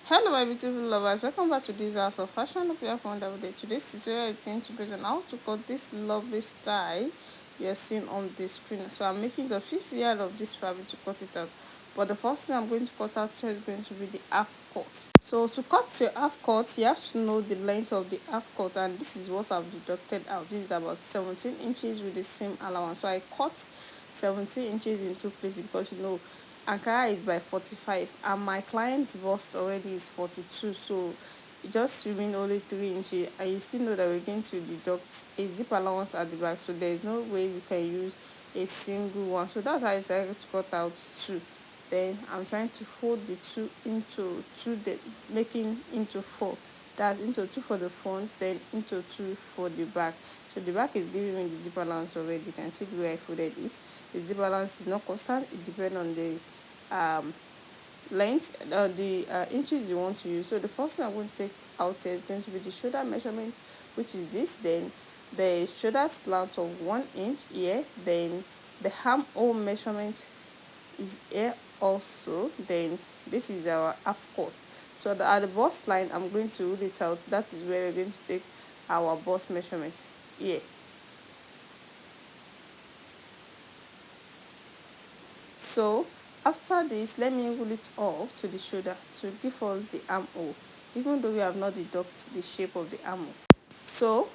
Hello my beautiful lovers, welcome back to this house of fashion. Hope you have fun every day. Today's tutorial is going to be on how to cut this lovely style you are seeing on the screen. So I'm making the 50 yard of this fabric to cut it out, but the first thing I'm going to cut out here is going to be the half cut. So to cut your half cut, you have to know the length of the half cut, and this is what I've deducted out. This is about 17 inches with the seam allowance. So I cut 17 inches in two places because Ankara is by 45 and my client's bust already is 42, so it just remain only 3 inches, and you still know that we're going to deduct a zip allowance at the back, so there is no way we can use a single one. So that's how I decided to cut out two. Then I'm trying to fold the two into two, making into four. That's into two for the front, then into two for the back. So the back is giving me the zip allowance already. You can see the way I folded it. The zip allowance is not constant, it depends on the length, the inches you want to use. So the first thing I'm going to take out here is going to be the shoulder measurement, which is this. Then the shoulder slant of 1 inch here. Then the armhole measurement is here also. Then this is our half cut. So at the bust line, I'm going to rule it out. That is where we're going to take our bust measurement here. So after this, let me roll it up to the shoulder to give us the armhole, even though we have not deducted the shape of the armhole. So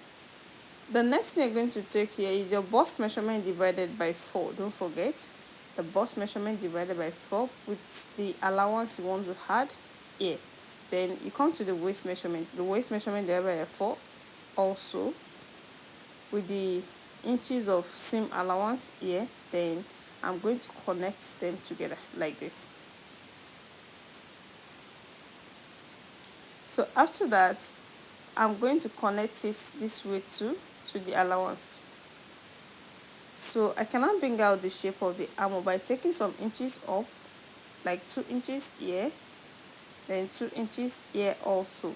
the next thing you're going to take here is your bust measurement divided by 4. Don't forget the bust measurement divided by 4 with the allowance you want to add here. Then you come to the waist measurement. The waist measurement divided by 4 also with the inches of seam allowance here. Then I'm going to connect them together like this. So after that, I'm going to connect it this way too to the allowance. So I cannot bring out the shape of the armhole by taking some inches up, like 2 inches here, then 2 inches here also.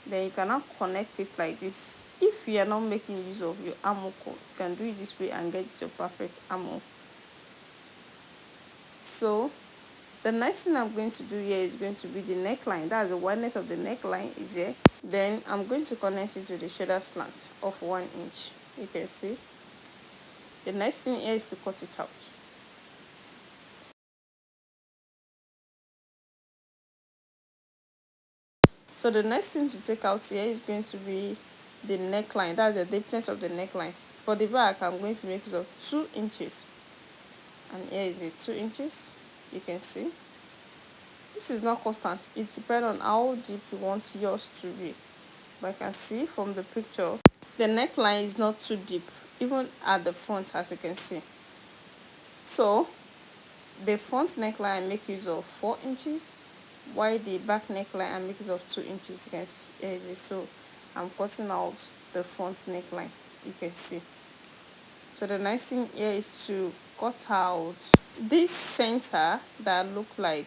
Then you cannot connect it like this. If you are not making use of your armhole, you can do it this way and get your perfect armhole. So the next thing I'm going to do here is going to be the neckline. That's the wideness of the neckline is here. Then I'm going to connect it to the shoulder slant of 1 inch. You can see. The next thing here is to cut it out. So the next thing to take out here is going to be the neckline. That's the deepness of the neckline. For the back, I'm going to make use of 2 inches. And here is it, 2 inches. You can see. This is not constant. It depends on how deep you want yours to be. But I can see from the picture, the neckline is not too deep, even at the front, as you can see. So the front neckline I make use of 4 inches, while the back neckline I make use of 2 inches. You can see here is it. So I'm cutting out the front neckline, you can see. So the next thing here is to cut out this center that look like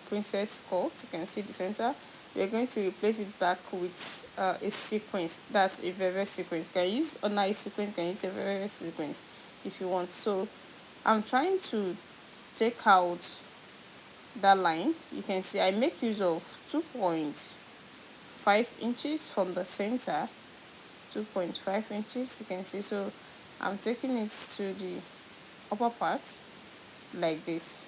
princess cut. You can see the center. We're going to replace it back with a sequence. That's a very sequence. You can use a nice sequence, you can use a very sequence if you want. So I'm trying to take out that line. You can see I make use of 2.5 inches from the center, 2.5 inches, you can see. So I'm taking it to the upper part like this.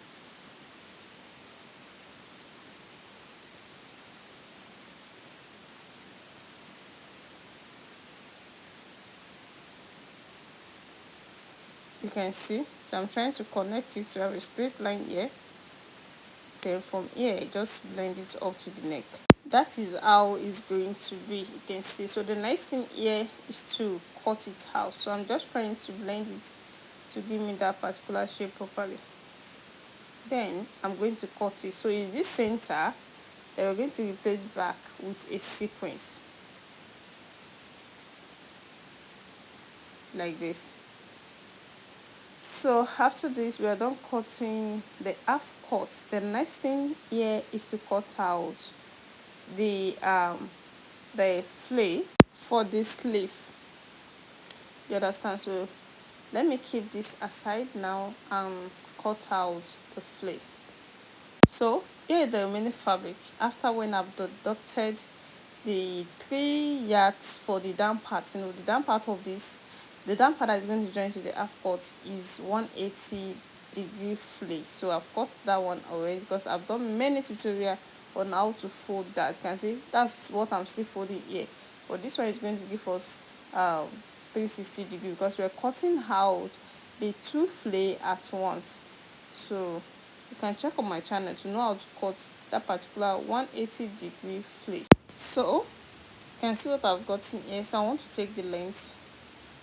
You can see. So I'm trying to connect it to have a straight line here. Then from here, just blend it up to the neck. That is how it's going to be. You can see. So the next thing here is to cut it out. So I'm just trying to blend it to give me that particular shape properly. Then I'm going to cut it. So is this center that we're going to replace back with a sequence like this. So after this, we are done cutting the half cut. The next thing here is to cut out the flare for this sleeve. You understand? So let me keep this aside now and cut out the flare. So here is the remaining fabric after when I've deducted the 3 yards for the down part. You know, the down part of this, the down part that is going to join to the half cut is 180-degree flay. So I've cut that one already because I've done many tutorials on how to fold that. You can see that's what I'm still folding here, but this one is going to give us 360-degree because we're cutting out the 2 flay at once. So you can check on my channel to know how to cut that particular 180-degree flay. So you can see what I've gotten here. So I want to take the length.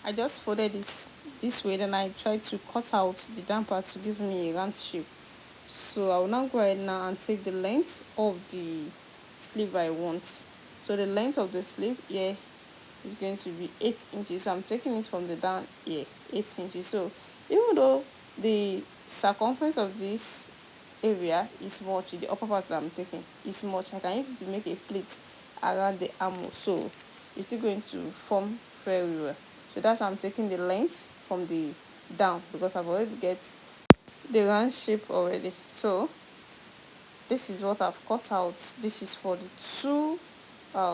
I just folded it this way, then I tried to cut out the down part to give me a round shape. So I will now go ahead now and take the length of the sleeve I want. So the length of the sleeve here is going to be 8 inches. So I'm taking it from the down here, 8 inches. So even though the circumference of this area is much, the upper part that I'm taking is much, I can use it to make a pleat around the armhole, so it's still going to form very well. So that's why I'm taking the length from the down, because I've already get the round shape already. So this is what I've cut out. This is for the 2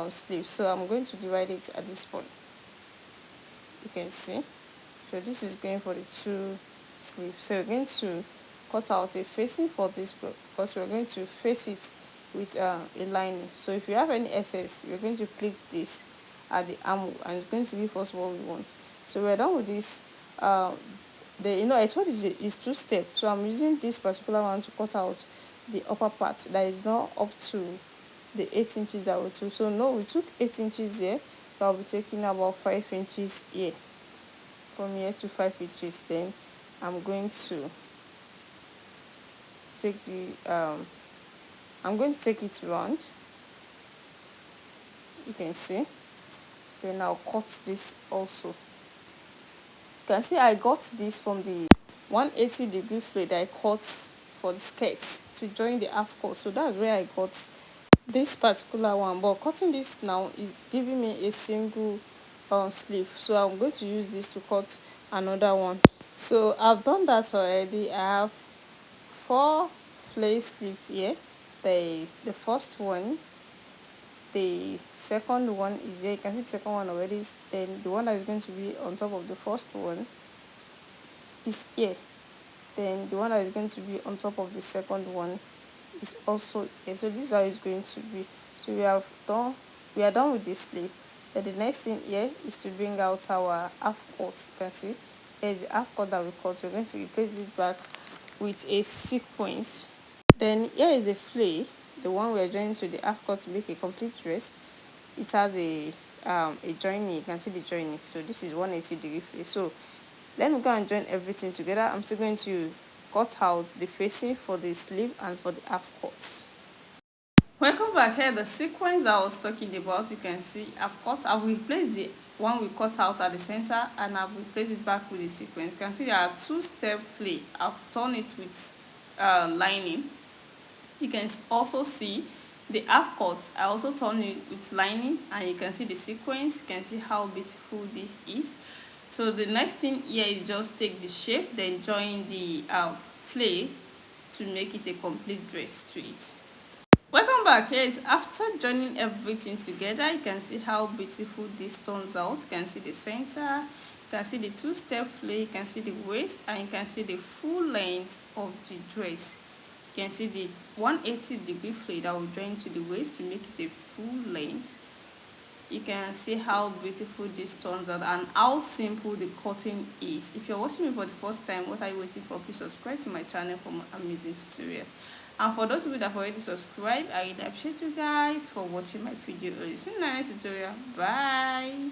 sleeves, so I'm going to divide it at this point. You can see, so this is going for the 2 sleeves. So we're going to cut out a facing for this because we're going to face it with a lining. So if you have any excess, we're going to pleat this at the armhole and it's going to give us what we want. So we're done with this. I told you it's 2 steps, so I'm using this particular one to cut out the upper part that is not up to the 8 inches that we took. So no, we took 8 inches here, so I'll be taking about 5 inches here, from here to 5 inches. Then I'm going to take it round, you can see. Then I'll cut this also. You can see I got this from the 180-degree flay that I cut for the skirts to join the half cut. So that's where I got this particular one, but cutting this now is giving me a single sleeve, so I'm going to use this to cut another one. So I've done that already. I have 4 flay sleeve here. The first one, the second one is here. You can see the second one already. Then the one that is going to be on top of the first one is here. Then the one that is going to be on top of the second one is also here. So this is how it's going to be. So we are done with this sleeve. Then the next thing here is to bring out our half cut. You can see here's the half cut that we cut. We're going to replace this back with a sequence. Then here is the flay, the one we're joining to the half cut to make a complete dress. It has a joining. You can see the joining. So this is 180-degree flay. So let me go and join everything together. I'm still going to cut out the facing for the sleeve and for the half cuts. Welcome back. Here the sequence that I was talking about, you can see I've replaced the one we cut out at the center and I've replaced it back with the sequence. You can see there are 2-step flay. I've torn it with lining. You can also see the half cuts. I also torn it with lining, and you can see the sequence. You can see how beautiful this is. So the next thing here is just take the shape, then join the flay to make it a complete dress to it. Welcome back. Here is after joining everything together. You can see how beautiful this turns out. You can see the center, you can see the 2-step flay, you can see the waist, and you can see the full length of the dress. You can see the 180-degree flay that will join to the waist to make it a full length. You can see how beautiful this turns out and how simple the cutting is. If you're watching me for the first time, what are you waiting for? Please subscribe to my channel for more amazing tutorials. And for those of you that have already subscribed, I really appreciate you guys for watching my video. See you in the next tutorial. Bye.